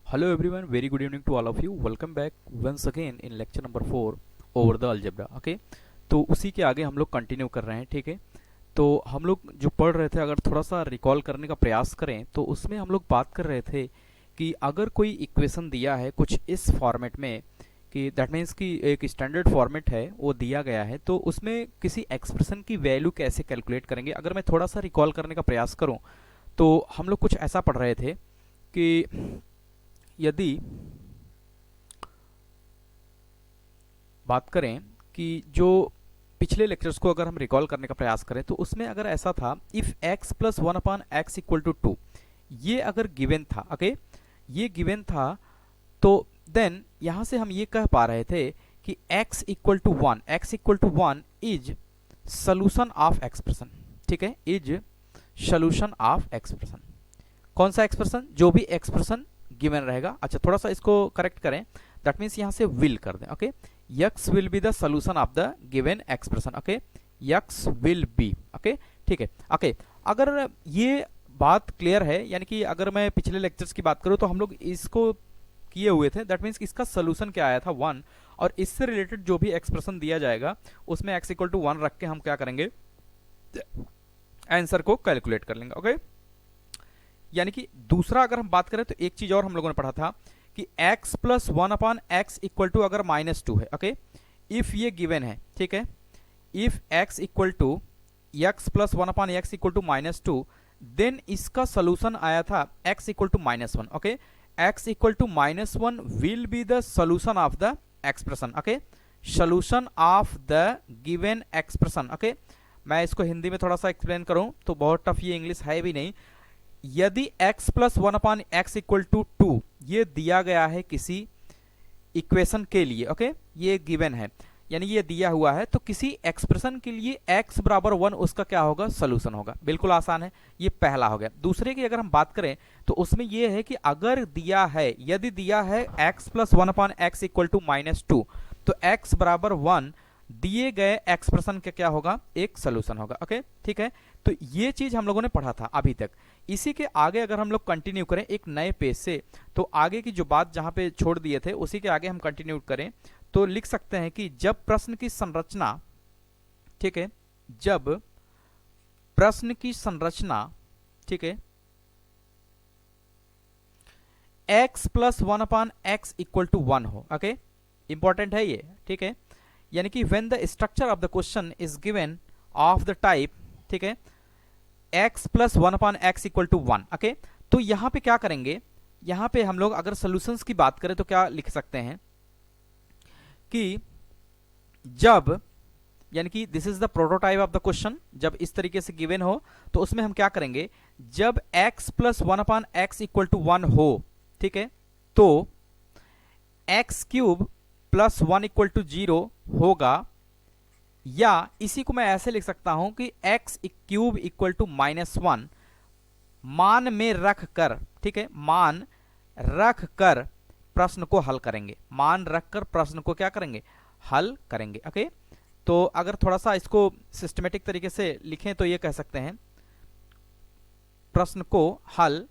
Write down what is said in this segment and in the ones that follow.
Hello everyone, very good evening to all of you. Welcome back once again in lecture number 4 over the algebra. Okay, तो उसी के आगे हम लोग continue कर रहे हैं. ठीक है, तो हम लोग जो पढ़ रहे थे, अगर थोड़ा सा रिकॉल करने का प्रयास करें तो उसमें हम लोग बात कर रहे थे कि अगर कोई इक्वेशन दिया है कुछ इस फॉर्मेट में, कि दैट मीन्स कि एक स्टैंडर्ड फॉर्मेट है वो दिया गया है, तो उसमें किसी एक्सप्रेशन की वैल्यू कैसे कैलकुलेट करेंगे. अगर मैं थोड़ा सा रिकॉल करने का प्रयास करूं तो हम लोग कुछ ऐसा पढ़ रहे थे कि यदि बात करें कि जो पिछले लेक्चर्स को अगर हम रिकॉल करने का प्रयास करें तो उसमें अगर ऐसा था, if x plus 1/x equal to 2, ये अगर गिवन था. ओके, ये गिवन था, तो देन यहां से हम ये कह पा रहे थे कि x equal to 1 is solution of expression. ठीक है, इज सोल्यूशन ऑफ एक्सप्रेशन. कौन सा एक्सप्रेशन? जो भी एक्सप्रेशन गिवन रहेगा. अच्छा, थोड़ा सा इसको करेक्ट करें, दैट मीन्स यहां से विल कर दें. Okay, x will be the solution of the given expression. Okay, x will be. Okay, ठीक है. ओके, अगर ये बात क्लियर है, यानी कि अगर मैं पिछले लेक्चर्स की बात करूं तो हम लोग इसको किए हुए थे. दैट मीन्स इसका सोल्यूशन क्या आया था? 1. और इससे रिलेटेड जो भी एक्सप्रेशन दिया जाएगा उसमें x इक्वल टू 1 रख के हम क्या करेंगे, आंसर को कैलकुलेट कर लेंगे. ओके, यानी कि दूसरा अगर हम बात करें तो एक चीज और हम लोगों ने पढ़ा था कि x plus 1/x equal to अगर -2 है. ओके, इफ ये गिवन है. ठीक है, if x equal to x plus 1/x equal to -2, then इसका सोल्यूशन आया था x equal to -1. Okay, x equal to -1 will be the solution of the expression. Okay, solution of the given expression. Okay, मैं इसको हिंदी में थोड़ा सा explain करूं तो बहुत टफ ये इंग्लिश है भी नहीं. यदि x plus 1/x equal to 2 ये दिया गया है किसी इक्वेशन के लिए. ओके, ये गिवन है, यानी ये दिया हुआ है, तो किसी एक्सप्रेशन के लिए x बराबर 1 उसका क्या होगा? सोल्यूशन होगा. बिल्कुल आसान है, ये पहला हो गया. दूसरे की अगर हम बात करें तो उसमें ये है कि अगर दिया है, यदि दिया है x plus 1/x equal to -2, तो x बराबर 1 दिए गए एक्सप्रेशन का क्या होगा? एक सोल्यूशन होगा. ओके, ठीक है, तो ये चीज हम लोगों ने पढ़ा था अभी तक. इसी के आगे अगर हम लोग कंटिन्यू करें एक नए पेज से, तो आगे की जो बात जहां पे छोड़ दिए थे उसी के आगे हम कंटिन्यू करें तो लिख सकते हैं कि जब प्रश्न की संरचना, ठीक है, जब प्रश्न की संरचना, ठीक है, x plus 1/x equal to 1 हो. ओके, इंपॉर्टेंट है ये. ठीक है, यानी कि when the structure of the question is given of the type, ठीक है, x plus 1/x equal to 1. Okay, तो यहां पे क्या करेंगे, यहां पे हम लोग अगर सॉल्यूशंस की बात करें तो क्या लिख सकते हैं कि जब, यानी कि this is the prototype of the question, जब इस तरीके से गिवन हो तो उसमें हम क्या करेंगे, जब x plus 1/x equal to 1 हो, ठीक है, तो x cube plus 1 equal to 0 होगा, या इसी को मैं ऐसे लिख सकता हूं कि x क्यूब इक्वल टू -1 मान में रख कर, ठीक है, मान रख कर प्रश्न को हल करेंगे. मान रख कर प्रश्न को क्या करेंगे? हल करेंगे. ओके, तो अगर थोड़ा सा इसको सिस्टमेटिक तरीके से लिखें तो ये कह सकते हैं प्रश्न को हल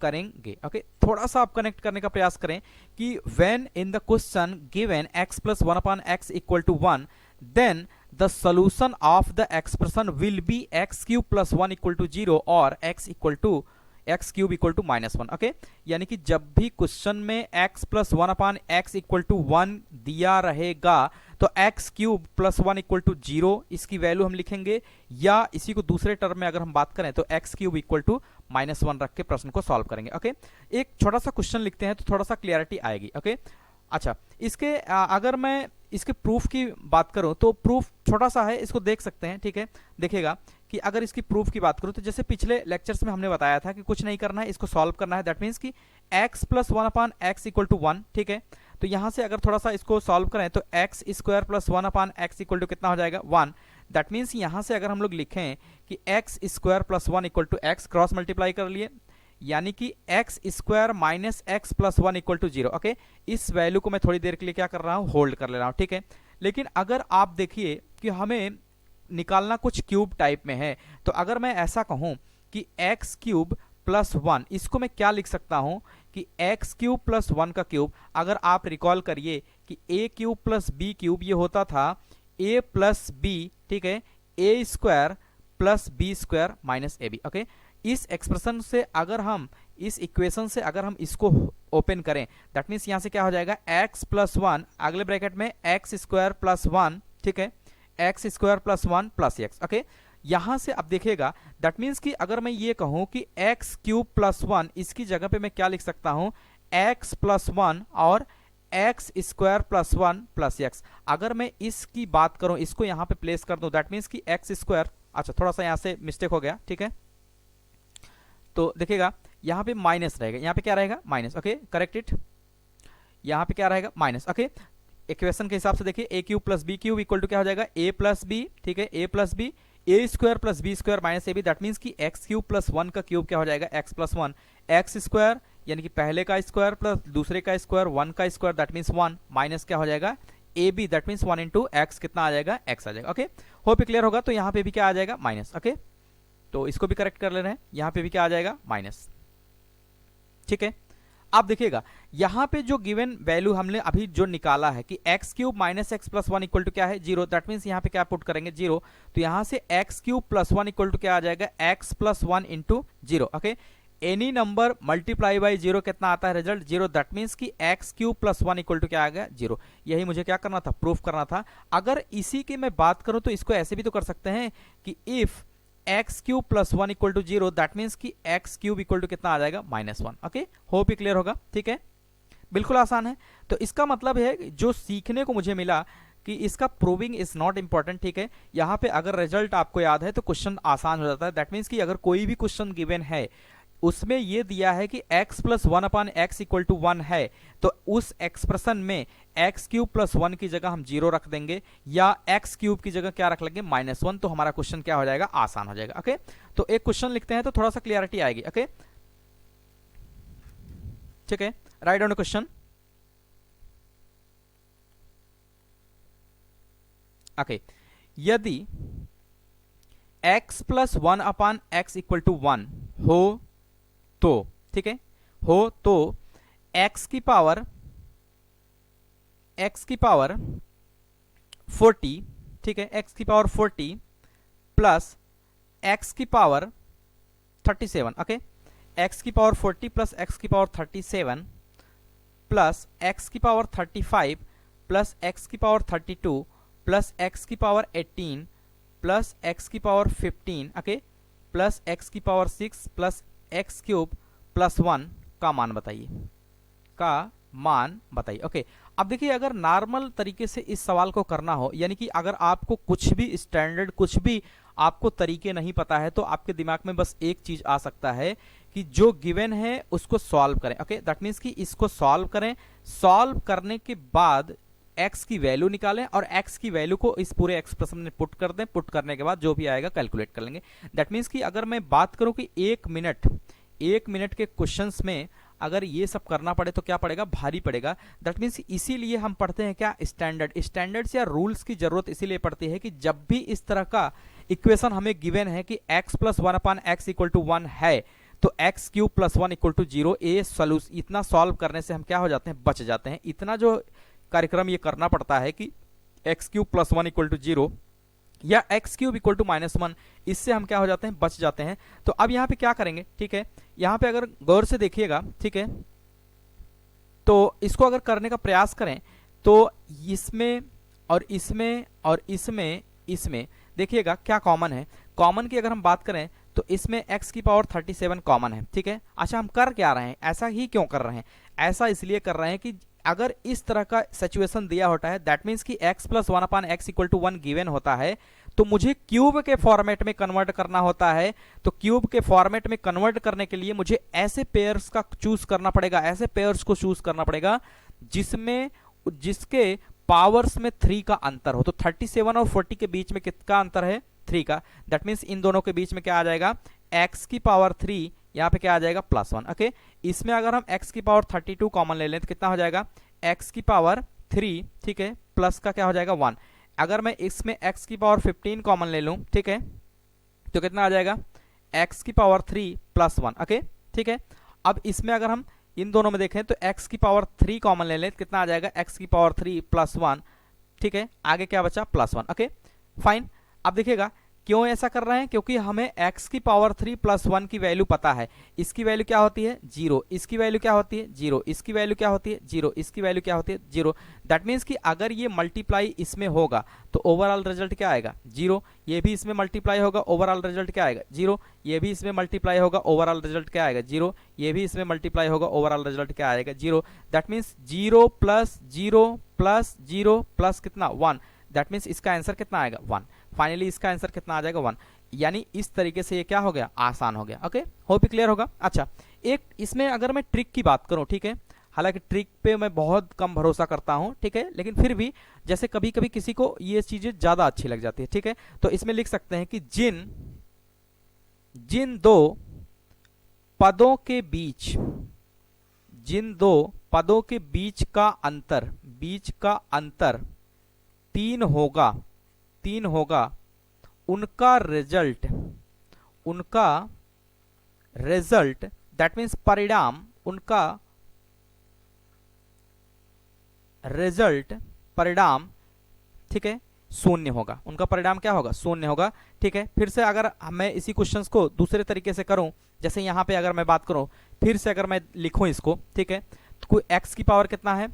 करेंगे. ओके, थोड़ा सा आप कनेक्ट करने का प्रयास करें कि when in the question given x plus 1/x equal to 1, then the solution of the expression will be x cube plus 1 equal to 0 और x cube equal to -1. Okay, यानी कि जब भी क्वेश्चन में x plus 1/x equal to 1 दिया रहेगा तो x cube plus 1 equal to 0 इसकी वैल्यू हम लिखेंगे, या इसी को दूसरे टर्म में अगर हम बात करें तो x क्यूब इक्वल टू -1 रख के प्रश्न को सॉल्व करेंगे. ओके, एक छोटा सा क्वेश्चन लिखते हैं तो थोड़ा सा क्लियरिटी आएगी. ओके, अच्छा, इसके अगर मैं इसके प्रूफ की बात करूं तो प्रूफ छोटा सा है, इसको देख सकते हैं. ठीक है, देखिएगा कि अगर इसकी प्रूफ की बात करूं तो जैसे पिछले लेक्चर्स में हमने बताया था कि कुछ नहीं करना है, इसको सॉल्व करना है. दैट मीन्स कि x plus 1/x equal to 1. ठीक है, तो यहां से अगर थोड़ा सा इसको सॉल्व करें तो x square plus 1/x equal to कितना हो जाएगा? 1. दैट मीन्स यहां से अगर हम लोग लिखें कि x square plus 1 equal to x, cross multiply कर लिए, यानी कि x square minus x plus 1 equal to 0. Okay, इस वैल्यू को मैं थोड़ी देर के लिए क्या कर रहा हूं? होल्ड कर ले रहा हूं. ठीक है, लेकिन अगर आप देखिए कि हमें निकालना कुछ क्यूब टाइप में है, तो अगर मैं ऐसा कहूं कि एक्स क्यूब प्लस 1, इसको मैं क्या लिख सकता हूं कि एक्स क्यूब प्लस 1 का क्यूब, अगर आप रिकॉल करिए कि A cube plus B cube ये होता था ए प्लस बी, ठीक है, A square plus B square minus A B. Okay, इस एक्सप्रेशन से अगर हम, इस इक्वेशन से अगर हम इसको ओपन करें, दैट मीन्स यहां से क्या हो जाएगा, एक्स प्लस 1 अगले ब्रैकेट में एक्स स्क्वायर प्लस 1, ठीक है, x square plus 1 plus x. Okay, यहां से अब देखिएगा, दैट मीन्स कि अगर मैं ये कहूं कि एक्स क्यूब प्लस 1, इसकी जगह पे मैं क्या लिख सकता हूं, एक्स प्लस 1 और x square plus 1 plus x. अगर मैं इसकी बात करूं, इसको यहां पे प्लेस कर दूं, दैट मीन्स कि एक्स स्क्वायर, अच्छा थोड़ा सा यहां से मिस्टेक हो गया, ठीक है, तो देखिएगा यहां पे माइनस रहेगा, यहां पे क्या रहेगा, माइनस। ओके, करेक्ट इट, यहां पे क्या रहेगा, माइनस। ओके, इक्वेशन के हिसाब से देखिए A cube plus B cube equal to क्या हो जाएगा, ए प्लस बी, ठीक है, A plus B, A square plus B square minus A B, that means कि एक्स क्यूब प्लस 1 का क्यूब क्या हो जाएगा, एक्स प्लस 1, एक्स स्क्वायर यानी कि पहले का स्क्वायर प्लस दूसरे का स्क्वायर, 1 का स्क्वायर दैट मीन्स 1 माइनस क्या हो जाएगा, A B, that means 1 into x कितना आ जाएगा, एक्स आ जाएगा। ओके, होप क्लियर होगा। तो यहाँ पे भी क्या आ जाएगा, माइनस। ओके, तो इसको भी करेक्ट कर ले रहे हैं, यहाँ पे भी क्या आ जाएगा, माइनस, ठीक है। अब देखिएगा यहां पे जो गिवन वैल्यू हमने अभी जो निकाला है कि x cube minus x plus 1 equal to क्या है, 0, दैट मीन्स यहां पे क्या पुट करेंगे, 0, तो यहां से x cube plus 1 equal to क्या आ जाएगा, x plus 1 into 0। Okay, any number multiply by 0 कितना आता है, रिजल्ट 0, दैट मीन्स कि x cube plus 1 equal to क्या आ गया, 0। यही मुझे क्या करना था, प्रूफ करना था। अगर इसी की मैं बात करूं तो इसको ऐसे भी तो कर सकते हैं कि if x cube plus 1 equal to 0, that means कि एक्स क्यूब इक्वल टू कितना आ जाएगा, -1। ओके, होप ही क्लियर होगा, ठीक है, बिल्कुल आसान है। तो इसका मतलब है जो सीखने को मुझे मिला कि इसका प्रूविंग इज नॉट इंपॉर्टेंट, ठीक है। यहां पे अगर रिजल्ट आपको याद है तो क्वेश्चन आसान हो जाता है। दैट मीन्स कि अगर कोई भी क्वेश्चन गिवन है उसमें ये दिया है कि x plus 1 upon x equal to 1 है, तो उस एक्सप्रेशन में एक्स क्यूब प्लस 1 की जगह हम 0 रख देंगे या एक्स क्यूब की जगह क्या रख लेंगे, -1, तो हमारा क्वेश्चन क्या हो जाएगा, आसान हो जाएगा। ओके, तो एक क्वेश्चन लिखते हैं तो थोड़ा सा क्लियरिटी आएगी। ओके, ठीक है, राइट डाउन क्वेश्चन। ओके, यदि x plus 1 upon x equal to 1 हो तो, ठीक है, हो तो x की पावर 40, ठीक है, x की पावर 40 प्लस x की पावर 37। ओके, x की पावर 40 प्लस x की पावर 37 प्लस x की पावर 35 प्लस x की पावर 32 प्लस x की पावर 18 प्लस x की पावर 15, ओके, प्लस x की power 6 plus x cube plus 1 का मान बताइए, का मान बताइए। ओके, अब देखिए अगर नॉर्मल तरीके से इस सवाल को करना हो, यानी कि अगर आपको कुछ भी स्टैंडर्ड, कुछ भी आपको तरीके नहीं पता है, तो आपके दिमाग में बस एक चीज आ सकता है कि जो गिवन है उसको सॉल्व करें। ओके, दैट मीन्स कि इसको सॉल्व करें, सॉल्व करने के बाद x की वैल्यू निकालें और x की वैल्यू को इस पूरे एक्सप्रेशन में पुट कर दें, पुट करने के बाद जो भी आएगा कैलकुलेट कर लेंगे। दैट मीन्स कि अगर मैं बात करूं कि एक मिनट के क्वेश्चंस में अगर ये सब करना पड़े तो क्या पड़ेगा, भारी पड़ेगा। दैट मीन्स इसीलिए हम पढ़ते हैं क्या, स्टैंडर्ड्स या रूल्स की जरूरत इसीलिए पड़ती है कि जब भी इस तरह का इक्वेशन हमें गिवन है कि x plus 1 upon x equal to 1 है, तो x cube plus 1 equal to 0, ये सोल्यूशन इतना सॉल्व करने से हम क्या हो जाते हैं, बच जाते हैं। इतना जो कार्यक्रम ये करना पड़ता है कि x cube plus 1 equal to 0 या एक्स क्यूब इक्वल टू -1, इससे हम क्या हो जाते हैं, बच जाते हैं। तो अब यहाँ पे क्या करेंगे, ठीक है, यहाँ पे अगर गौर से देखिएगा, ठीक है, तो इसको अगर करने का प्रयास करें तो इसमें और इसमें और इसमें देखिएगा क्या कॉमन है। कॉमन की अगर हम बात करें तो इसमें x की पावर 37 कॉमन है, ठीक है। अच्छा, हम कर क्या रहे हैं, ऐसा ही क्यों कर रहे हैं, ऐसा इसलिए कर रहे हैं कि अगर इस तरह का सिचुएशन दिया होता है, दैट मीन्स कि x plus 1 upon x equal to 1 given होता है, तो मुझे क्यूब के फॉर्मेट में कन्वर्ट करना होता है। तो क्यूब के फॉर्मेट में कन्वर्ट करने के लिए मुझे ऐसे पेयर्स का चूज करना पड़ेगा, ऐसे पेयर्स को चूज करना पड़ेगा जिसके पावर्स में 3 का अंतर हो। तो 37 और 40 के बीच में कितना अंतर है, 3 का। दैट मीन्स इन दोनों के बीच में क्या आ जाएगा, x की पावर 3, यहाँ पे क्या आ जाएगा, +1। ओके, इसमें अगर हम x की पावर 32 कॉमन ले लें तो कितना हो जाएगा, x की पावर 3, ठीक है, प्लस का क्या हो जाएगा 1। अगर मैं इसमें x की पावर 15 कॉमन ले लूं, ठीक है, तो कितना आ जाएगा, x की पावर 3 + 1। ओके, ठीक है। अब इसमें अगर हम इन दोनों में देखें तो x की पावर 3 कॉमन ले लें, कितना आ जाएगा x की पावर 3 प्लस 1, ठीक है, आगे क्या बचा प्लस 1। Okay fine. अब देखिएगा क्यों ऐसा कर रहे हैं, क्योंकि हमें x की पावर 3 प्लस 1 की वैल्यू पता है। इसकी वैल्यू क्या होती है 0, इसकी वैल्यू क्या होती है 0, इसकी वैल्यू क्या होती है 0, इसकी वैल्यू क्या होती है 0। दैट मीन्स कि अगर ये मल्टीप्लाई इसमें होगा तो ओवरऑल रिजल्ट क्या आएगा 0, ये भी इसमें मल्टीप्लाई होगा ओवरऑल रिजल्ट क्या आएगा 0, ये भी इसमें मल्टीप्लाई होगा ओवरऑल रिजल्ट क्या आएगा 0, ये भी इसमें मल्टीप्लाई होगा ओवरऑल रिजल्ट क्या आएगा 0। That means 0 plus 0 plus 0 plus कितना 1, दैट मीन्स इसका आंसर कितना आएगा 1। फाइनली इसका आंसर कितना आ जाएगा 1। यानी इस तरीके से ये क्या हो गया आसान हो गया। ओके होप क्लियर होगा। अच्छा एक इसमें अगर मैं ट्रिक की बात करूं, ठीक है, हालांकि ट्रिक पे मैं बहुत कम भरोसा करता हूं, ठीक है, लेकिन फिर भी जैसे कभी कभी किसी को ये चीजें ज्यादा अच्छी लग जाती है, ठीक है, तो इसमें लिख सकते हैं कि जिन दो पदों के बीच, जिन दो पदों के बीच का अंतर 3 होगा, उनका रिजल्ट दैट मीन्स परिणाम, उनका रिजल्ट परिणाम, ठीक है, शून्य होगा, उनका परिणाम क्या होगा शून्य होगा। ठीक है, फिर से अगर मैं इसी क्वेश्चंस को दूसरे तरीके से करूं, जैसे यहां पे अगर मैं बात करूं, फिर से अगर मैं लिखूं इसको, ठीक है, तो कोई x की पावर कितना है,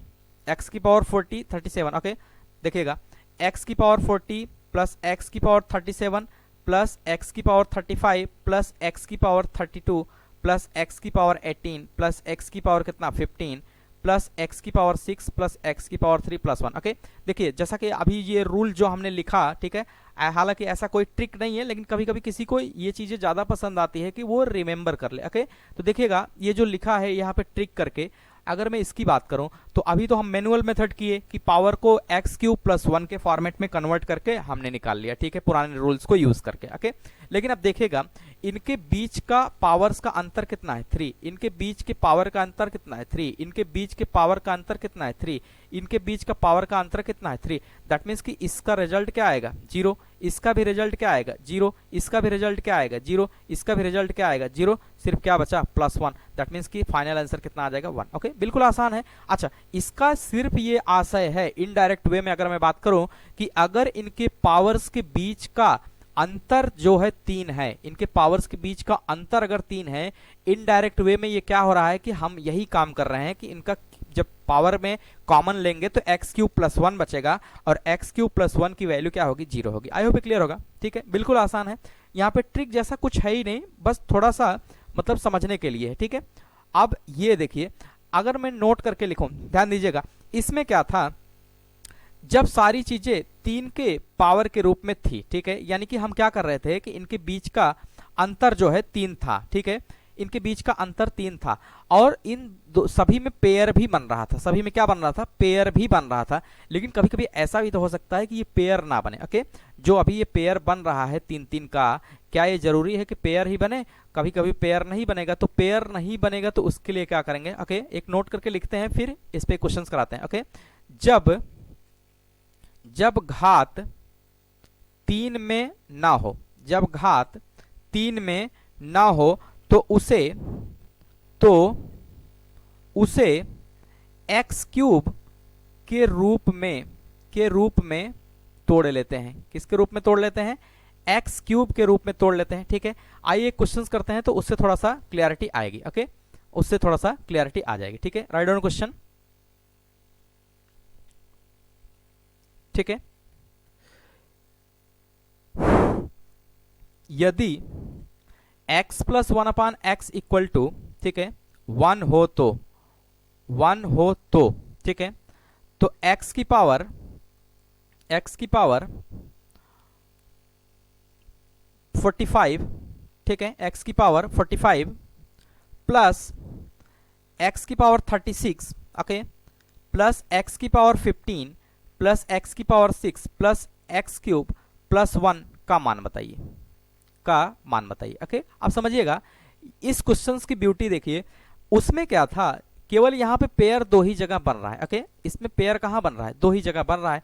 x की पावर 40 37। ओके देखिएगा x की पावर 40 प्लस x की पावर 37 प्लस x की पावर 35 प्लस x की पावर 32 प्लस x की पावर 18 प्लस x की पावर कितना 15 प्लस x की पावर 6 प्लस x की पावर 3 प्लस 1। ओके देखिए जैसा कि अभी ये रूल जो हमने लिखा, ठीक है, हालांकि ऐसा कोई ट्रिक नहीं है, लेकिन कभी कभी किसी को ये चीजें ज्यादा पसंद आती है कि वो रिमेंबर कर ले। ओके तो देखिएगा ये जो लिखा है यहाँ पे ट्रिक करके, अगर मैं इसकी बात करूं तो अभी तो हम मैनुअल मेथड किए कि पावर को एक्स क्यूब प्लस 1 के फॉर्मेट में कन्वर्ट करके हमने निकाल लिया, ठीक है, पुराने रूल्स को यूज करके। ओके लेकिन अब देखिएगा इनके बीच का पावर्स का अंतर कितना है 3, इनके बीच के पावर का अंतर कितना है 3, इनके बीच के पावर का अंतर कितना है 3, इनके बीच का पावर का अंतर कितना है 3। दैट मीन्स कि इसका रिजल्ट क्या आएगा 0, इसका भी रिजल्ट क्या आएगा 0, इसका भी रिजल्ट क्या आएगा 0, इसका भी रिजल्ट क्या आएगा 0, सिर्फ क्या बचा प्लस 1। दैट मीन्स कि फाइनल आंसर कितना आ जाएगा 1। ओके बिल्कुल आसान है। अच्छा इसका सिर्फ ये आशय है, इनडायरेक्ट वे में अगर मैं बात करूं कि अगर इनके पावर्स के बीच का अंतर जो है 3 है, इनके पावर्स के बीच का अंतर अगर 3 है, इनडायरेक्ट वे में ये क्या हो रहा है कि हम यही काम कर रहे हैं कि इनका जब पावर में कॉमन लेंगे तो एक्स क्यूब प्लस 1 बचेगा और एक्स क्यूब प्लस 1 की वैल्यू क्या होगी 0 होगी। आई होप क्लियर होगा। ठीक है बिल्कुल आसान है, यहाँ पे ट्रिक जैसा कुछ है ही नहीं, बस थोड़ा सा मतलब समझने के लिए है। ठीक है अब ये देखिए अगर मैं नोट करके लिखूं, ध्यान दीजिएगा इसमें क्या था, जब सारी चीजें 3 के पावर के रूप में थी, ठीक है, यानी कि हम क्या कर रहे थे कि इनके बीच का अंतर जो है 3 था, ठीक है, इनके बीच का अंतर 3 था और इन सभी में पेयर भी बन रहा था, सभी में क्या बन रहा था पेयर भी बन रहा था। लेकिन कभी कभी ऐसा भी तो हो सकता है कि ये पेयर ना बने। ओके जो अभी ये पेयर बन रहा है 3-3 का, क्या ये जरूरी है कि पेयर ही बने, कभी कभी पेयर नहीं बनेगा, तो पेयर नहीं बनेगा तो उसके लिए क्या करेंगे। ओके एक नोट करके लिखते हैं, फिर इस पे क्वेश्चन कराते हैं। ओके जब घात 3 में ना हो, जब घात 3 में ना हो तो उसे एक्स क्यूब के रूप में तोड़ लेते हैं। किसके रूप में तोड़ लेते हैं, एक्स क्यूब के रूप में तोड़ लेते हैं। ठीक है आइए क्वेश्चंस करते हैं तो उससे थोड़ा सा क्लियरिटी आएगी। ओके उससे थोड़ा सा क्लियरिटी आ जाएगी। ठीक है राइट डाउन क्वेश्चन। ठीक है यदि x plus 1 upon x equal to, ठीक है, 1 हो तो ठीक है, तो x की पावर 45, ठीक है, x की पावर 45 प्लस x की पावर 36, ओके, प्लस x की पावर 15 प्लस x की power 6 plus x cube plus 1 का मान बताइए। ओके अब समझिएगा इस क्वेश्चंस की ब्यूटी देखिए, उसमें क्या था, केवल यहाँ पे पेयर 2 ही जगह बन रहा है। ओके इसमें पेयर कहाँ बन रहा है, 2 ही जगह बन रहा है।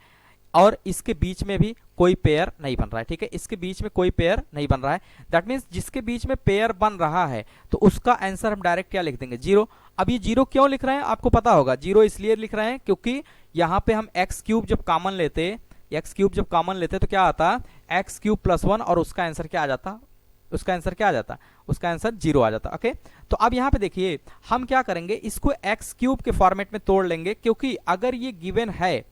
और इसके बीच में भी कोई पेयर नहीं बन रहा है, ठीक है, इसके बीच में कोई पेयर नहीं बन रहा है। दैट मीन्स जिसके बीच में पेयर बन रहा है तो उसका आंसर हम डायरेक्ट क्या लिख देंगे, जीरो। अब ये जीरो क्यों लिख रहे हैं आपको पता होगा, जीरो इसलिए लिख रहे हैं क्योंकि यहाँ पे हम एक्स क्यूब जब कॉमन लेते, एक्स क्यूब जब कॉमन लेते तो क्या आता, एक्स क्यूब प्लस 1 और उसका आंसर क्या आ जाता, उसका आंसर क्या आ जाता, उसका आंसर जीरो आ जाता। ओके, तो अब यहाँ पे देखिए हम क्या करेंगे, इसको एक्स क्यूब के फॉर्मेट में तोड़ लेंगे, क्योंकि अगर ये गिवन है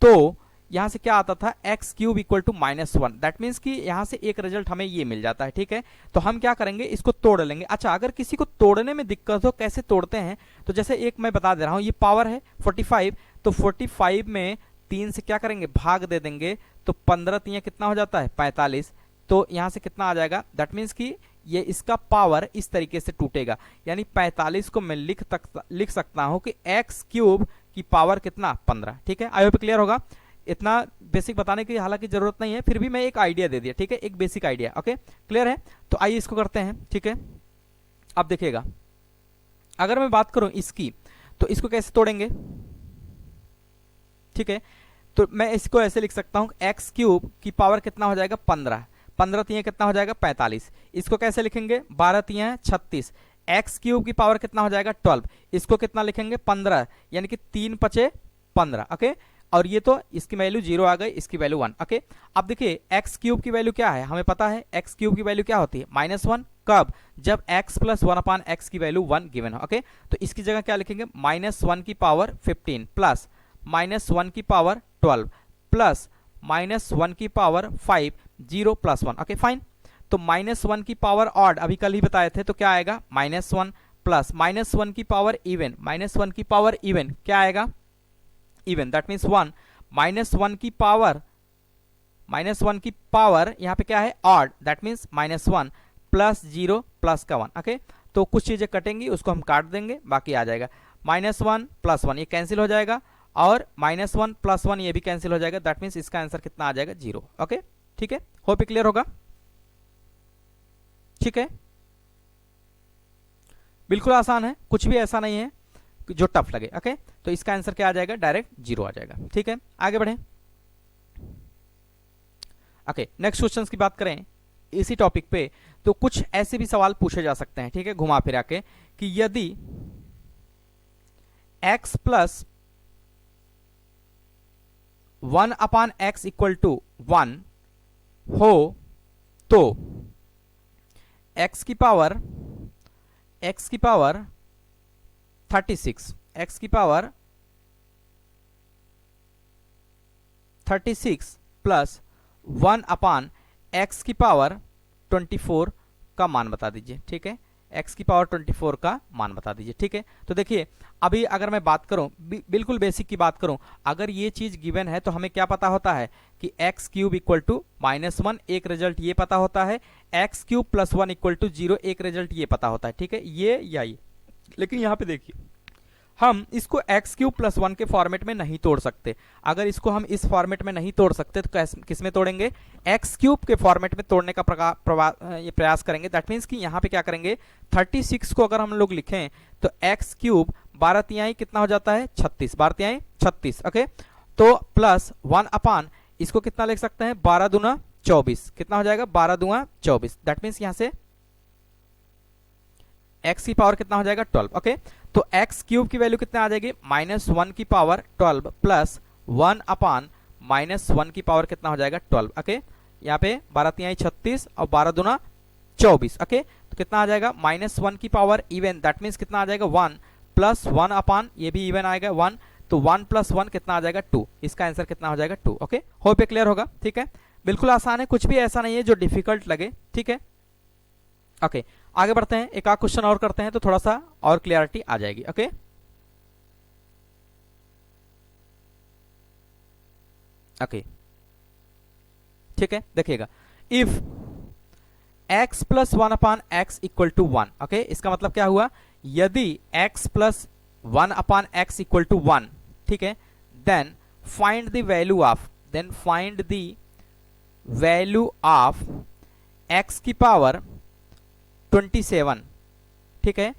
तो यहां से क्या आता था, x cube equal to -1। That means कि यहां से एक रिजल्ट हमें ये मिल जाता है, ठीक है। तो हम क्या करेंगे, इसको तोड़ लेंगे। अच्छा, अगर किसी को तोड़ने में दिक्कत हो कैसे तोड़ते हैं, तो जैसे एक मैं बता दे रहा हूं, ये पावर है 45, तो 45 में 3 से क्या करेंगे, भाग दे देंगे, तो 15 3 कितना हो जाता है, 45। तो यहां से कितना आ जाएगा, दैट मीन्स कि ये इसका पावर इस तरीके से टूटेगा, यानी 45 को मैं लिख सकता हूं कि एक्स क्यूब की पावर कितना, 15। ठीक है, आई होप क्लियर होगा। इतना बेसिक बताने की हालांकि जरूरत नहीं है, फिर भी मैं एक आइडिया दे दिया, ठीक है, एक बेसिक आइडिया। ओके, क्लियर है। तो आइए इसको करते हैं, ठीक है। अब देखिएगा, अगर मैं बात करूं इसकी, तो इसको कैसे तोड़ेंगे, ठीक है। तो मैं इसको ऐसे लिख सकता हूं, एक्स क्यूब की पावर कितना हो जाएगा, 15, 15 3 कितना हो जाएगा, 45। इसको कैसे लिखेंगे, 12 3 36। एक्स क्यूब की पावर कितना हो जाएगा, 12। इसको कितना लिखेंगे, 15, यानी कि 3 5 15। ओके, और ये तो इसकी वैल्यू 0 आ गई, इसकी वैल्यू 1। ओके, अब देखिए एक्स क्यूब की वैल्यू क्या है, हमें पता है एक्स क्यूब की वैल्यू क्या होती है, -1। कब, जब x प्लस 1/x की वैल्यू 1 गिवन हो। ओके, तो इसकी जगह क्या लिखेंगे, -1 की पावर 15 प्लस -1 की पावर 12 प्लस -1 की पावर 5, 0 प्लस 1। Okay, fine. तो -1 की पावर ऑड अभी कल ही बताए थे, तो क्या आएगा, -1 प्लस -1 की पावर इवन, -1 की पावर इवन क्या आएगा, इवन। दैट मीन्स 1, -1 की पावर यहाँ पे क्या है, odd. That means -1 plus 0 plus का 1। ओके, तो कुछ चीजें कटेंगी, उसको हम काट देंगे, बाकी आ जाएगा -1 प्लस 1, ये कैंसिल हो जाएगा, और -1 प्लस 1 ये भी कैंसिल हो जाएगा। दैट मीन्स इसका आंसर कितना आ जाएगा, 0। ओके, ठीक है, होप क्लियर होगा, ठीक है। बिल्कुल आसान है, कुछ भी ऐसा नहीं है जो टफ लगे। ओके, तो इसका आंसर क्या आ जाएगा, डायरेक्ट 0 आ जाएगा। ठीक है, आगे बढ़ें। ओके, नेक्स्ट क्वेश्चंस की बात करें इसी टॉपिक पे, तो कुछ ऐसे भी सवाल पूछे जा सकते हैं, ठीक है, घुमा फिरा के, कि यदि x plus 1/x equal to 1 हो तो x की पावर 36, x की पावर 36 प्लस 1/x की पावर 24 का मान बता दीजिए। ठीक है, x की पावर 24 का मान बता दीजिए। ठीक है, तो देखिए अभी अगर मैं बात करूं, बिल्कुल बेसिक की बात करूं, अगर ये चीज गिवन है तो हमें क्या पता होता है कि एक्स क्यूब इक्वल टू -1, एक रिजल्ट ये पता होता है, x cube plus 1 equal to 0, एक रिजल्ट ये पता होता है। ठीक है, ये या ये। लेकिन यहाँ पे देखिए हम इसको एक्स क्यूब प्लस 1 के फॉर्मेट में नहीं तोड़ सकते। अगर इसको हम इस फॉर्मेट में नहीं तोड़ सकते तो किस में तोड़ेंगे, एक्स क्यूब के फॉर्मेट में तोड़ने का ये प्रयास करेंगे। दैट मीन्स कि यहाँ पे क्या करेंगे, 36 को अगर हम लोग लिखें तो एक्स क्यूब 12 तिहाई कितना हो जाता है, 36, 12 तिहाई 36। ओके, तो प्लस 1/, इसको कितना लिख सकते हैं, 12 दूना 24, कितना हो जाएगा, 12 दूना 24। दैट मीन्स यहाँ से x की पावर कितना हो जाएगा, 12। ओके, तो x क्यूब की वैल्यू कितना आ जाएगी, -1 की पावर 12 प्लस 1/-1 की पावर कितना हो जाएगा, 12। ओके, यहाँ पे 12 तिहाई 36 और 12 दूना 24। ओके, तो कितना आ जाएगा, -1 की पावर इवन, दैट मीन्स कितना आ जाएगा, 1 प्लस 1/, ये भी इवन आएगा 1, तो 1 प्लस 1 कितना आ जाएगा, 2। इसका आंसर कितना हो जाएगा, 2। ओके, होप ये क्लियर होगा। ठीक है, बिल्कुल आसान है, कुछ भी ऐसा नहीं है जो डिफिकल्ट लगे। ठीक है, ओके, आगे बढ़ते हैं, एक आध क्वेश्चन और करते हैं तो थोड़ा सा और क्लियरिटी आ जाएगी। ओके, ओके, ठीक है, देखिएगा, if x plus 1/x equal to 1। Okay, इसका मतलब क्या हुआ, यदि x plus 1/x equal to 1, ठीक है, then find the value of x की पावर 27। ठीक है,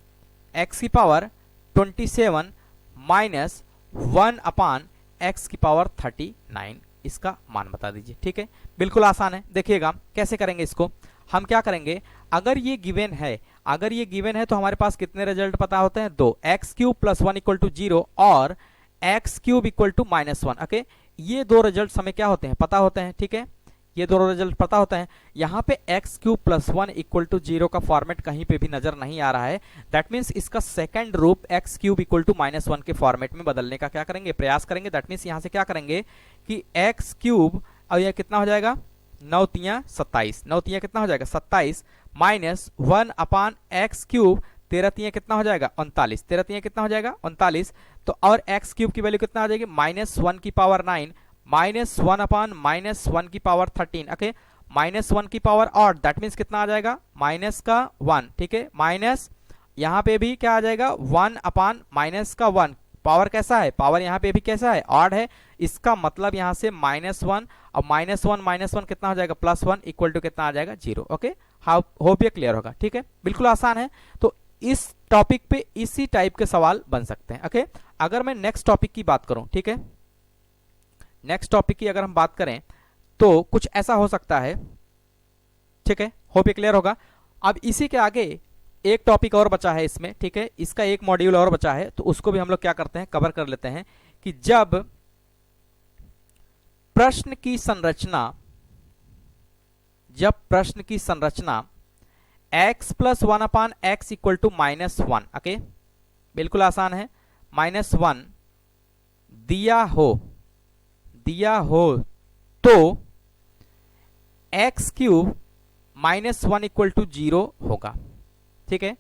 x की पावर 27 -1/x की पावर 39 इसका मान बता दीजिए। ठीक है, बिल्कुल आसान है। देखिएगा कैसे करेंगे इसको। हम क्या करेंगे, अगर ये गिवन है तो हमारे पास कितने रिजल्ट पता होते हैं, 2, x³ + 1 = 0 और x³ = -1। ओके, ये दो रिजल्ट हमें क्या होते हैं, पता होते हैं। ठीक है, ये दोनों रिजल्ट पता होता है। यहाँ पे x³ + 1 = 0 का फॉर्मेट कहीं पे भी नजर नहीं आ रहा है। दैट मीन्स इसका सेकंड रूप x³ = -1 के फॉर्मेट में बदलने का क्या करेंगे, प्रयास करेंगे। दैट मीन्स यहाँ से क्या करेंगे कि x³ और यह कितना हो जाएगा, 9 तियां 27, 9 तियां कितना हो जाएगा 27 -1/x³, 13 तियां कितना हो जाएगा 39, 13 तियां कितना हो जाएगा 39। तो और x³ की वैल्यू कितना आ जाएगी, -1 की पावर 9 -1/-1 की पावर 13। ओके, -1 की पावर ऑड, दैट मीन्स कितना आ जाएगा -1। ठीक है, माइनस यहाँ पे भी क्या आ जाएगा 1/-1 पावर कैसा है, पावर यहाँ पे भी कैसा है, ऑड है। इसका मतलब यहाँ से -1 और -1 कितना हो जाएगा +1 इक्वल टू कितना आ जाएगा 0। ओके, होप ये क्लियर होगा। ठीक है, बिल्कुल आसान है। तो इस टॉपिक पे इसी टाइप के सवाल बन सकते हैं। ओके, अगर मैं नेक्स्ट टॉपिक की बात करूं, ठीक है, नेक्स्ट टॉपिक की अगर हम बात करें तो कुछ ऐसा हो सकता है। ठीक है, होप ये क्लियर होगा। अब इसी के आगे एक टॉपिक और बचा है इसमें। ठीक है, इसका एक मॉड्यूल और बचा है, तो उसको भी हम लोग क्या करते हैं, कवर कर लेते हैं कि जब प्रश्न की संरचना x + 1/x = -1। ओके, बिल्कुल आसान है। -1 दिया हो तो x³ -1 = 0 होगा। ठीक है,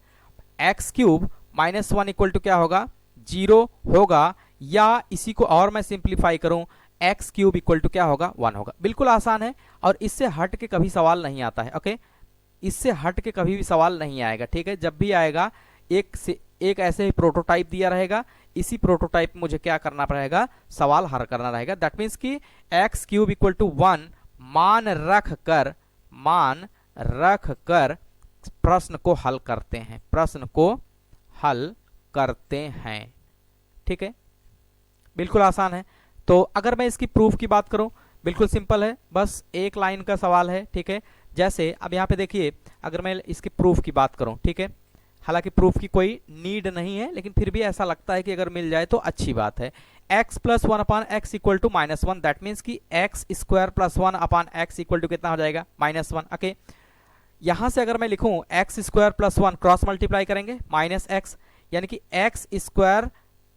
x³ -1 = क्या होगा, 0 होगा। या इसी को और मैं सिंप्लीफाई करूं, x³ = क्या होगा, 1 होगा। बिल्कुल आसान है और इससे हट के कभी सवाल नहीं आता है। ओके, इससे हट के कभी भी सवाल नहीं आएगा। ठीक है, जब भी आएगा एक ऐसे ही प्रोटोटाइप दिया रहेगा, इसी प्रोटोटाइप में मुझे क्या करना पड़ेगा, सवाल हल करना रहेगा। दैट मीन्स कि x³ = 1 मान रख कर प्रश्न को हल करते हैं। ठीक है, बिल्कुल आसान है। तो अगर मैं इसकी प्रूफ की बात करूं, बिल्कुल सिंपल है, बस एक लाइन का सवाल है। ठीक है, जैसे अब यहाँ पे देखिए, अगर मैं इसकी प्रूफ की बात करूं, ठीक है, हालांकि प्रूफ की कोई नीड नहीं है, लेकिन फिर भी ऐसा लगता है कि अगर मिल जाए तो अच्छी बात है। x + 1/x = -1, दैट मीन्स कि x² + 1/x = कितना हो जाएगा, -1। ओके, यहां से अगर मैं लिखूं x² + 1 क्रॉस मल्टीप्लाई करेंगे -x, यानी कि x²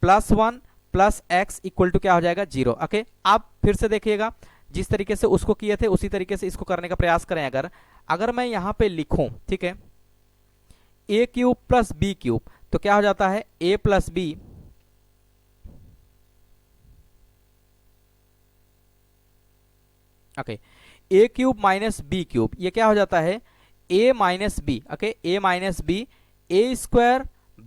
+ 1 + x = क्या हो जाएगा 0। ओके, आप फिर से देखिएगा, जिस तरीके से उसको किए थे उसी तरीके से इसको करने का प्रयास करें। अगर मैं यहां पे लिखूं, ठीक है, a³ + b³ तो क्या हो जाता है, a + b okay, a³ - b³ ये क्या हो जाता है, a - b। Okay, a - b, a²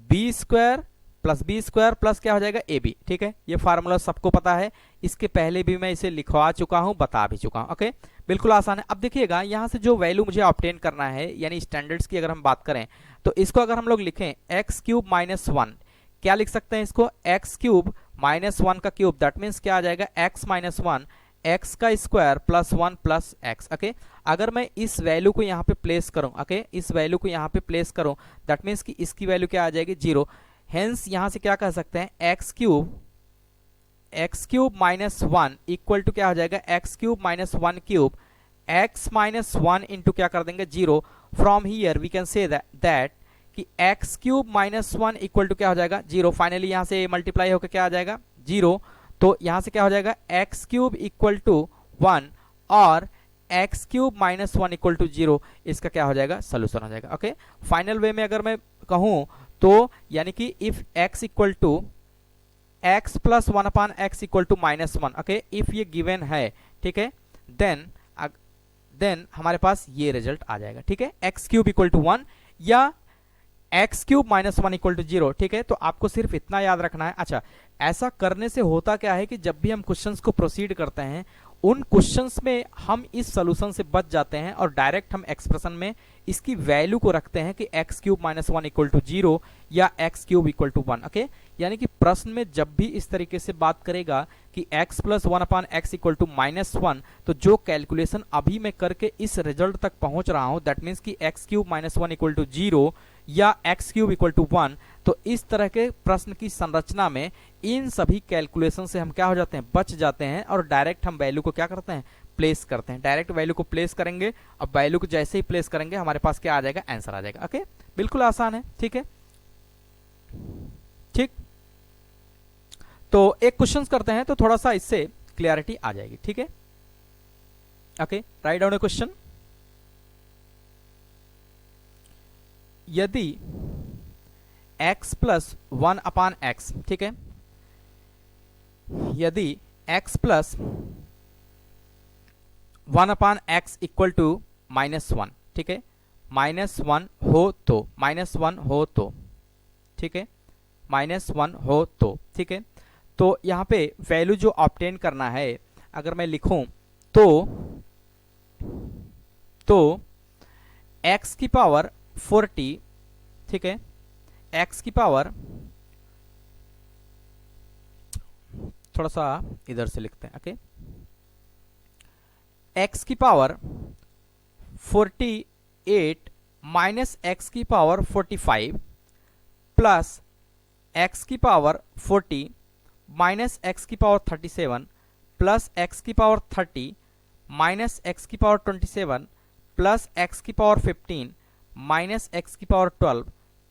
b² + b² plus क्या हो जाएगा ab। ठीक है, ये फार्मूला सबको पता है, इसके पहले भी मैं इसे लिखवा चुका हूं, बता भी चुका हूं। ओके, बिल्कुल आसान है। अब देखिएगा यहां से जो वैल्यू मुझे ऑब्टेन करना है, यानी स्टैंडर्ड्स की अगर हम बात करें तो इसको अगर हम लोग लिखें x³ - 1, क्या लिख सकते हैं इसको, x³ - 1 का क्यूब, दैट मीन्स क्या आ जाएगा x - 1 x² + 1 + x। ओके, अगर मैं इस वैल्यू को यहाँ पे प्लेस करूं, ओके, इस वैल्यू को यहाँ पे प्लेस करूं, दैट मीन्स कि इसकी वैल्यू क्या आ जाएगी 0। हेंस यहां से क्या कह सकते हैं, x³ - 1 इक्वल टू क्या हो जाएगा, x³ - 1³ x - 1 इंटू क्या कर देंगे 0। From here we can say that कि x³ - 1 इक्वल टू क्या हो जाएगा 0। फाइनली यहां से मल्टीप्लाई होकर क्या आ जाएगा 0। तो यहां से क्या हो जाएगा x³ = 1 और x³ - 1 = 0, इसका क्या हो जाएगा, सोल्यूशन हो जाएगा। ओके, फाइनल वे में अगर मैं कहूं तो यानी कि if x = x + 1/x = -1, okay, if ये गिवन है, ठीक है, देन हमारे पास ये रिजल्ट आ जाएगा। ठीक है, x³ = 1 या x³ - 1 = 0। ठीक है, तो आपको सिर्फ इतना याद रखना है। अच्छा, ऐसा करने से होता क्या है कि जब भी हम क्वेश्चंस को प्रोसीड करते हैं, उन क्वेश्चंस में हम इस सॉल्यूशन से बच जाते हैं और डायरेक्ट हम एक्सप्रेशन में इसकी वैल्यू को रखते हैं कि x³ - 1 = 0 या x³ = 1। ओके, यानी कि प्रश्न में जब भी इस तरीके से बात करेगा कि x plus 1/x equal to -1, तो जो कैलकुलेशन अभी मैं करके इस रिजल्ट तक पहुंच रहा हूं, दैट मीन्स कि x³ -1 इक्वल टू 0 या x³ इक्वल टू 1, तो इस तरह के प्रश्न की संरचना में इन सभी कैलकुलेशन से हम क्या हो जाते हैं, बच जाते हैं, और डायरेक्ट हम वैल्यू को क्या करते हैं, प्लेस करते हैं। डायरेक्ट वैल्यू को प्लेस करेंगे, अब वैल्यू को जैसे ही प्लेस करेंगे हमारे पास क्या आ जाएगा, आंसर आ जाएगा। ओके, बिल्कुल आसान है। ठीक है, ठीक। तो एक क्वेश्चन करते हैं तो थोड़ा सा इससे क्लियरिटी आ जाएगी। ठीक है, ओके, राइट डाउन ए क्वेश्चन। यदि x प्लस 1/x, ठीक है, यदि x plus 1/x equal to -1, ठीक है, -1 हो तो, -1 हो तो, ठीक है, -1 हो तो, ठीक है, तो यहाँ पे वैल्यू जो ऑब्टेन करना है, अगर मैं लिखूं तो x की पावर 40, ठीक है, x की पावर, थोड़ा सा इधर से लिखते हैं। ओके, x की पावर 48 माइनस x की पावर 45 प्लस x की पावर 40 माइनस x की पावर 37 प्लस x की पावर 30 माइनस x की पावर 27 प्लस x की पावर 15 माइनस x की पावर 12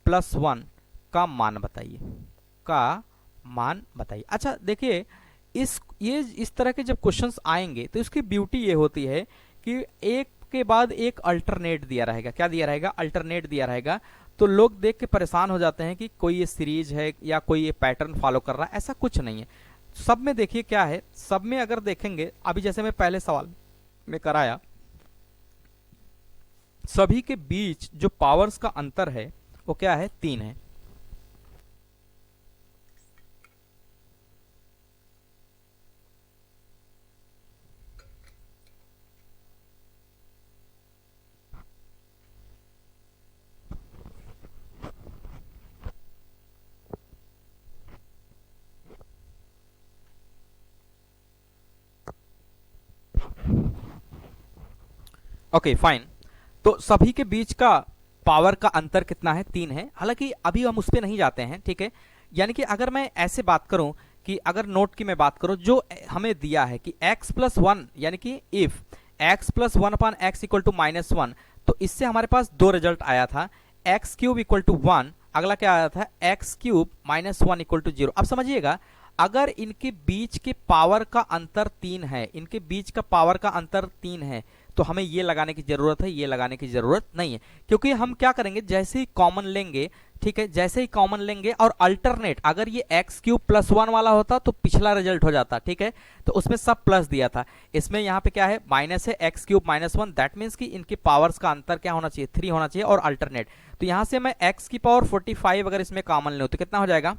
प्लस 1 का मान बताइए, का मान बताइए। अच्छा देखिए, इस तरह के जब क्वेश्चंस आएंगे तो इसकी ब्यूटी ये होती है कि एक के बाद एक अल्टरनेट दिया रहेगा। क्या दिया रहेगा, अल्टरनेट दिया रहेगा। तो लोग देख के परेशान हो जाते हैं कि कोई ये सीरीज है या कोई ये पैटर्न फॉलो कर रहा है, ऐसा कुछ नहीं है। सब में देखिए क्या है, सब में अगर देखेंगे, अभी जैसे मैं पहले सवाल में कराया, सभी के बीच जो पावर्स का अंतर है वो क्या है, 3 है। ओके फाइन, तो सभी के बीच का पावर का अंतर कितना है, 3 है। हालांकि अभी हम उस पर नहीं जाते हैं, ठीक है। यानी कि अगर मैं ऐसे बात करूं कि अगर नोट की मैं बात करूं, जो हमें दिया है कि x प्लस 1, यानी कि if x plus 1/x equal to -1, तो इससे हमारे पास 2 रिजल्ट आया था, x³ इक्वल टू 1, अगला क्या आया था, x³ -1 इक्वल टू 0। अब समझिएगा, अगर इनके बीच के पावर का अंतर 3 है, इनके बीच का पावर का अंतर 3 है, तो हमें ये लगाने की जरूरत है, ये लगाने की जरूरत नहीं है, क्योंकि हम क्या करेंगे, जैसे ही कॉमन लेंगे, ठीक है, जैसे ही कॉमन लेंगे और अल्टरनेट, अगर ये x³ प्लस 1 वाला होता तो पिछला रिजल्ट हो जाता, ठीक है, तो उसमें सब प्लस दिया था, इसमें यहाँ पे क्या है, माइनस है, x³ -1, दैट मीन्स कि इनके पावर्स का अंतर क्या होना चाहिए, 3 होना चाहिए, और अल्टरनेट। तो यहाँ से मैं x की पावर 45 अगर इसमें कॉमन लूँ तो कितना हो जाएगा,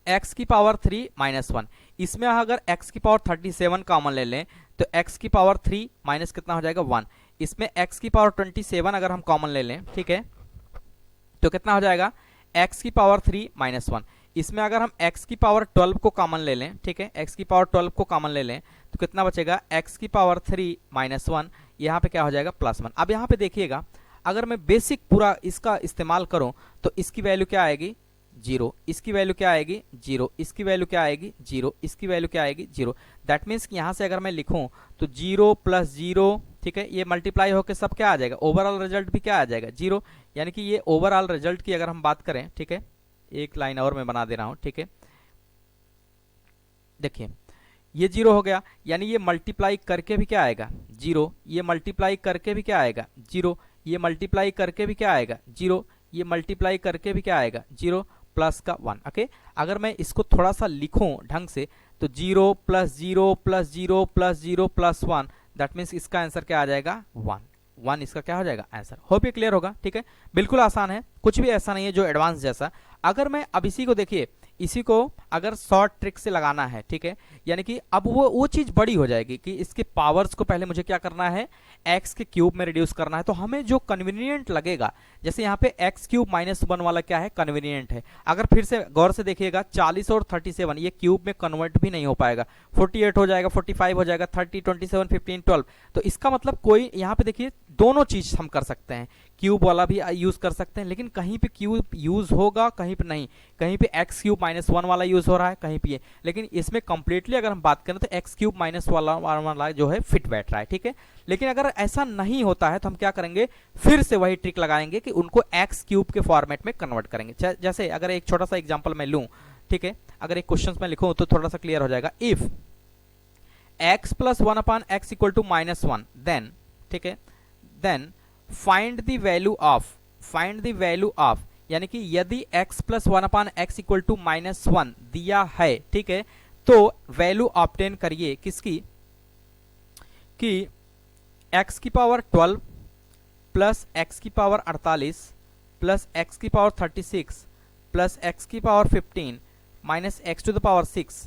x की पावर 3 -1, इसमें अगर x की पावर 37 कॉमन ले लें तो x की पावर 3 माइनस कितना हो जाएगा, 1, इसमें x की पावर 27 अगर हम कॉमन ले लें, ठीक है, तो कितना हो जाएगा, x की पावर 3 -1, इसमें अगर हम x की पावर 12 को कॉमन ले लें, ठीक है, x की पावर 12 को कॉमन ले लें तो कितना बचेगा, x की पावर 3 -1, यहाँ पे क्या हो जाएगा, +1। अब यहाँ पे देखिएगा, अगर मैं बेसिक पूरा इसका इस्तेमाल करूं तो इसकी वैल्यू क्या आएगी, 0, इसकी वैल्यू क्या आएगी, 0, इसकी वैल्यू क्या आएगी, 0, इसकी वैल्यू क्या आएगी, 0। दैट मीन्स कि यहाँ से अगर मैं लिखूं तो 0 + 0, ठीक है, ये मल्टीप्लाई होकर सब क्या आ जाएगा, ओवरऑल रिजल्ट भी क्या आ जाएगा, 0। यानी कि ये ओवरऑल रिजल्ट की अगर हम बात करें, ठीक है, एक लाइन और मैं बना दे रहा हूं, ठीक है, देखिए ये 0 हो गया, यानी ये मल्टीप्लाई करके भी क्या आएगा, 0, ये मल्टीप्लाई करके भी क्या आएगा, 0, ये मल्टीप्लाई करके भी क्या आएगा, 0, ये मल्टीप्लाई करके भी क्या आएगा, 0 प्लस का 1। ओके, अगर मैं इसको थोड़ा सा लिखूं ढंग से तो 0 + 0 + 0 + 0 + 1, दैट मीन्स इसका आंसर क्या आ जाएगा, 1 इसका क्या हो जाएगा आंसर। होप ये क्लियर होगा, ठीक है, बिल्कुल आसान है, कुछ भी ऐसा नहीं है जो एडवांस जैसा। अगर मैं अब इसी को देखिए, इसी को अगर शॉर्ट ट्रिक से लगाना है, ठीक है, यानी कि अब वो चीज बड़ी हो जाएगी कि इसके पावर्स को पहले मुझे क्या करना है, एक्स के क्यूब में रिड्यूस करना है, तो हमें जो कन्वीनियंट लगेगा, जैसे यहाँ पे एक्स क्यूब माइनस 1 वाला क्या है, कन्वीनियंट है। अगर फिर से गौर से देखिएगा 40 और 37 ये क्यूब में कन्वर्ट भी नहीं हो पाएगा, 48 हो जाएगा, 45 हो जाएगा, 30, 27, 15, 12। तो इसका मतलब कोई यहाँ पे देखिए दोनों चीज हम कर सकते हैं, क्यूब वाला भी यूज कर सकते हैं, लेकिन कहीं पे क्यूब यूज होगा, कहीं पे नहीं, कहीं पे एक्स क्यूब माइनस 1 वाला यूज हो रहा है, कहीं पे ये, लेकिन इसमें कंप्लीटली अगर हम बात करें तो एक्स क्यूब माइनस वाला जो है फिट बैठ रहा है, ठीक है। लेकिन अगर ऐसा नहीं होता है तो हम क्या करेंगे, फिर से वही ट्रिक लगाएंगे कि उनको एक्स क्यूब के फॉर्मेट में कन्वर्ट करेंगे। जैसे अगर एक छोटा सा एग्जाम्पल मैं लूं, ठीक है, अगर एक क्वेश्चन में लिखूं तो थोड़ा सा क्लियर हो जाएगा। If x plus 1 upon x equal to -1 then, ठीक है, then find the value of, यानी कि यदि x plus 1 upon x equal to -1 दिया है, ठीक है, तो वैल्यू ऑब्टेन करिए किसकी, कि x की पावर 12 प्लस x की पावर 48 प्लस x की पावर 36 प्लस x की power 15 minus x to the power 6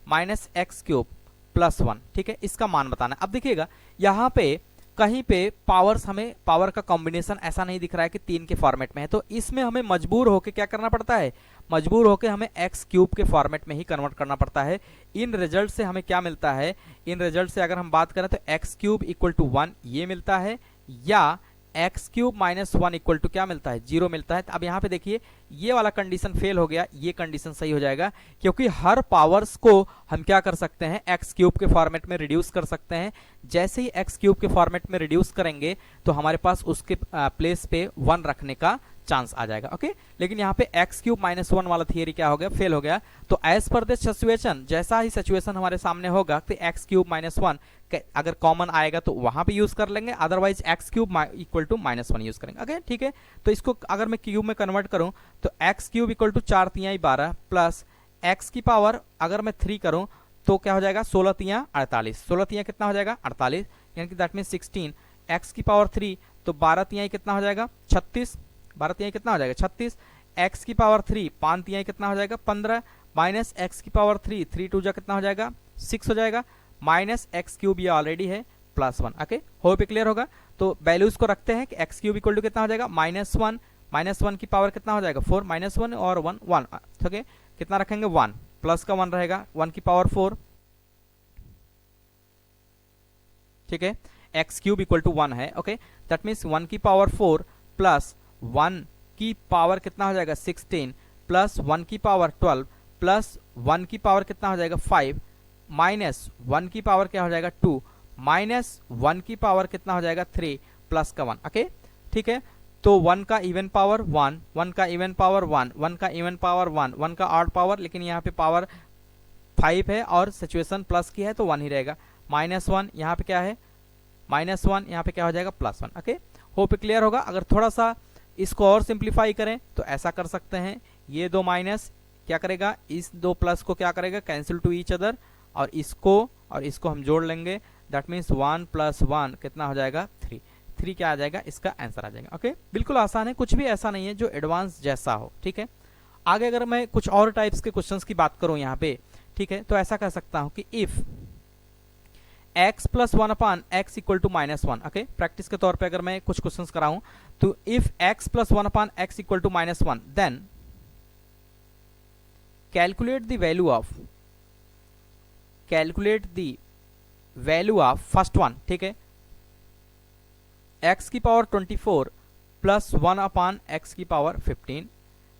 minus x cube plus 1, ठीक है, इसका मान बताना है। अब देखिएगा यहाँ पे कहीं पे पावर्स, हमें पावर का कॉम्बिनेशन ऐसा नहीं दिख रहा है कि 3 के फॉर्मेट में है, तो इसमें हमें मजबूर होके क्या करना पड़ता है, मजबूर होके हमें एक्स क्यूब के फॉर्मेट में ही कन्वर्ट करना पड़ता है। इन रिजल्ट से हमें क्या मिलता है, इन रिजल्ट से अगर हम बात करें तो एक्स क्यूब इक्वल टू 1 ये मिलता है, या x cube minus 1 equal to क्या मिलता है, 0 मिलता है। अब यहाँ पे देखिए ये वाला कंडीशन फेल हो गया, ये कंडीशन सही हो जाएगा, क्योंकि हर पावर्स को हम क्या कर सकते हैं, एक्स क्यूब के फॉर्मेट में रिड्यूस कर सकते हैं। जैसे ही एक्स क्यूब के फॉर्मेट में रिड्यूस करेंगे तो हमारे पास उसके प्लेस पे 1 रखने का चांस आ जाएगा, ओके। लेकिन यहाँ पे एक्स क्यूब माइनस 1 वाला थियरी क्या हो गया, फेल हो गया। तो एज पर दिस सिचुएशन, जैसा ही सिचुएशन हमारे सामने होगा तो एक्स क्यूब माइनस 1 अगर कॉमन आएगा तो वहां पे यूज कर लेंगे, otherwise x cube equal to -1 use करेंगे, ओके, ठीक है। तो इसको अगर मैं क्यूब में कन्वर्ट करूं तो एक्स क्यूब इक्वल टू 4 तिहाई 12 प्लस एक्स की पावर अगर मैं 3 करूं तो क्या हो जाएगा, 16 तिहाई 48, 16 तिहाई कितना हो जाएगा 48, यानी कि दैट मीन 16, एक्स की पावर 3 तो 12 तिहाई कितना हो जाएगा 36, 12 तिहाई कितना हो जाएगा 36, एक्स की पावर 3 5 तिहाई कितना हो जाएगा 15, माइनस एक्स की पावर 3 3 टू जा कितना हो जाएगा 6 हो जाएगा, माइनस एक्स क्यूब ये ऑलरेडी है प्लस 1, ओके, होप क्लियर होगा। तो वैल्यूज को रखते हैं कि एक्स क्यूब इक्वल टू कितना हो जाएगा -1 की पावर कितना हो जाएगा 4, -1 और 1, ओके, कितना रखेंगे 1, प्लस का 1 रहेगा 1 की पावर 4, ठीक है, एक्स क्यूब इक्वल टू 1 है, ओके, दैट मीन्स 1 की पावर 4 प्लस 1 की पावर कितना हो जाएगा 16 प्लस 1 की पावर 12 प्लस 1 की पावर कितना हो जाएगा 5 माइनस 1 की पावर क्या हो जाएगा 2 माइनस 1 की पावर कितना हो जाएगा 3 प्लस का 1, ओके, ठीक है। तो 1 का इवन पावर 1, 1 का इवन पावर 1, 1 का इवन पावर 1, 1 का ऑड पावर, लेकिन यहाँ पे पावर 5 है और सिचुएशन प्लस की है तो 1 ही रहेगा, -1 यहाँ पे क्या है -1, यहाँ पे क्या हो जाएगा +1, ओके, होप क्लियर होगा। अगर थोड़ा सा इसको और सिंप्लीफाई करें तो ऐसा कर सकते हैं, ये 2 माइनस क्या करेगा, इस 2 प्लस को क्या करेगा कैंसिल टू ईच अदर, और इसको हम जोड़ लेंगे, दैट मीन्स 1 + 1 कितना हो जाएगा 3 क्या आ जाएगा, इसका आंसर आ जाएगा, ओके। बिल्कुल आसान है, कुछ भी ऐसा नहीं है जो एडवांस जैसा हो, ठीक है। आगे अगर मैं कुछ और टाइप्स के क्वेश्चंस की बात करूं यहाँ पे, ठीक है, तो ऐसा कह सकता हूं कि if x plus 1 upon x equal to -1, okay, practice के तौर पे अगर मैं कुछ क्वेश्चंस कराऊं तो if x plus 1 upon x equal to -1 then calculate the value of first one, ठीक है, x की पावर 24 प्लस 1 अपान एक्स की पावर 15।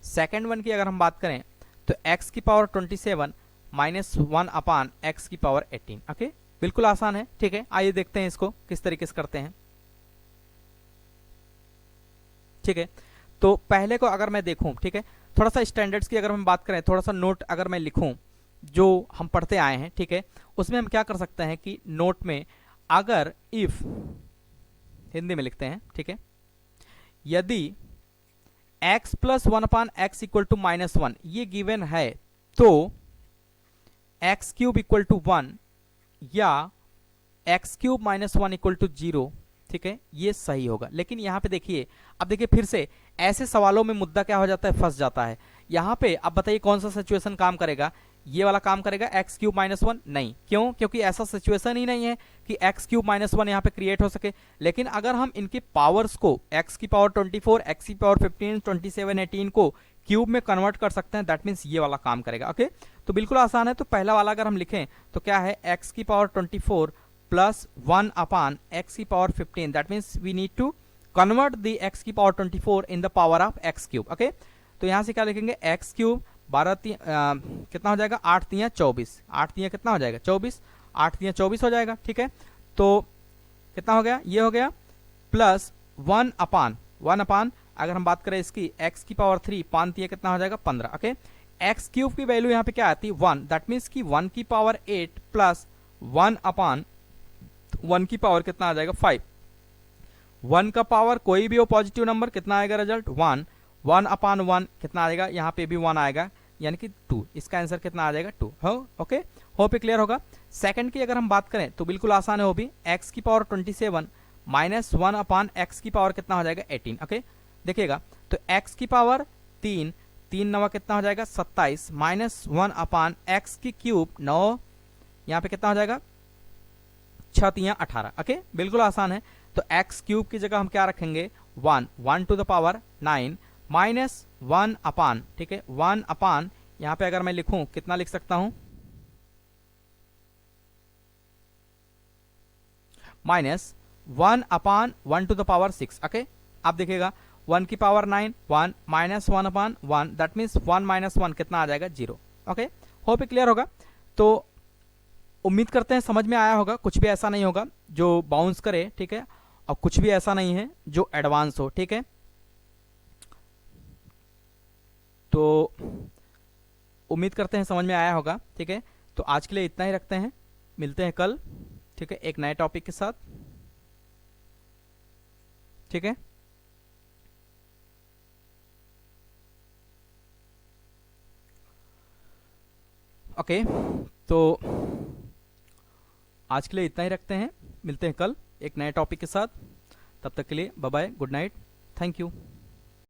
सेकेंड वन की अगर हम बात करें तो x की पावर 27 माइनस 1 अपान एक्स की पावर 18, ओके, बिल्कुल आसान है, ठीक है। आइए देखते हैं इसको किस तरीके से करते हैं, ठीक है। तो पहले को अगर मैं देखूं, ठीक है, थोड़ा सा स्टैंडर्ड्स की अगर हम बात करें, थोड़ा सा नोट अगर मैं लिखूं जो हम पढ़ते आए हैं, ठीक है, उसमें हम क्या कर सकते हैं कि नोट में अगर इफ, हिंदी में लिखते हैं, ठीक है, यदि x plus 1 upon x equal to -1 ये गिवन है तो एक्स क्यूब इक्वल टू 1 या एक्स क्यूब -1 इक्वल टू 0, ठीक है, ये सही होगा। लेकिन यहाँ पे देखिए, अब देखिए फिर से ऐसे सवालों में मुद्दा क्या हो जाता है, फंस जाता है। यहाँ पे अब बताइए कौन सा सिचुएशन काम करेगा, ये वाला काम करेगा एक्स क्यूब माइनस वन, नहीं। क्यों? क्योंकि ऐसा सिचुएशन ही नहीं है कि एक्स क्यूब माइनस वन यहाँ पे क्रिएट हो सके। लेकिन अगर हम इनके पावर्स को एक्स की पावर 24, एक्स की पावर 15, 27, 18 को क्यूब में कन्वर्ट कर सकते हैं, दैट मीन्स ये वाला काम करेगा। ओके, तो बिल्कुल आसान है। तो पहला वाला अगर हम लिखें तो क्या है, एक्स की पावर 24 प्लस 1 अपान एक्स की power 15, that means we need to convert the X की power 24 in the power of X cube. Okay, तो यहां से क्या लिखेंगे, एक्स क्यूब 12 कितना हो जाएगा, 8 3 24, 8 3 कितना हो जाएगा 24, 8 3 24 हो जाएगा। ठीक है, तो कितना हो गया, ये हो गया प्लस 1 अपान अगर हम बात करें इसकी एक्स की पावर 3, 5 3 कितना हो जाएगा 15। ओके, एक्स क्यूब की वैल्यू यहाँ पे क्या आती है 1, दैट मीन्स की 1 की पावर 8 प्लस 1 अपान 1 की पावर कितना आ जाएगा 5। 1 का पावर कोई भी हो पॉजिटिव नंबर, कितना आएगा रिजल्ट 1, 1 अपान 1 कितना आएगा, यहाँ पे भी 1 आएगा, यानी कि 2। इसका आंसर कितना आ जाएगा 2। हो ओके, होप क्लियर होगा। सेकंड की अगर हम बात करें तो बिल्कुल आसान है वो भी, एक्स की पावर 27 माइनस 1 अपान एक्स की पावर कितना हो जाएगा 18। ओके, देखिएगा तो एक्स की पावर 3, 3 नवा कितना हो जाएगा 27, माइनस 1 अपान एक्स की क्यूब 9, यहाँ पे कितना हो जाएगा 6 3 18। ओके, बिल्कुल आसान है। तो एक्स क्यूब की जगह हम क्या रखेंगे 1, 1 टू द पावर 9 माइनस 1 अपान, ठीक है 1 अपान, यहां पे अगर मैं लिखूं कितना लिख सकता हूं, minus 1 upon 1 to the power 6। Okay, आप देखिएगा 1 की power 9, 1 minus 1 upon 1, that means 1 minus 1 कितना आ जाएगा 0। ओके, होप क्लियर होगा। तो उम्मीद करते हैं समझ में आया होगा, कुछ भी ऐसा नहीं होगा जो बाउंस करे, ठीक है, और कुछ भी ऐसा नहीं है जो एडवांस हो। ठीक है, तो उम्मीद करते हैं समझ में आया होगा। ठीक है, तो आज के लिए इतना ही रखते हैं, मिलते हैं कल, ठीक है, एक नए टॉपिक के साथ। ठीक है, ओके, तो आज के लिए इतना ही रखते हैं, मिलते हैं कल एक नए टॉपिक के साथ। तब तक के लिए bye bye, good night, thank you.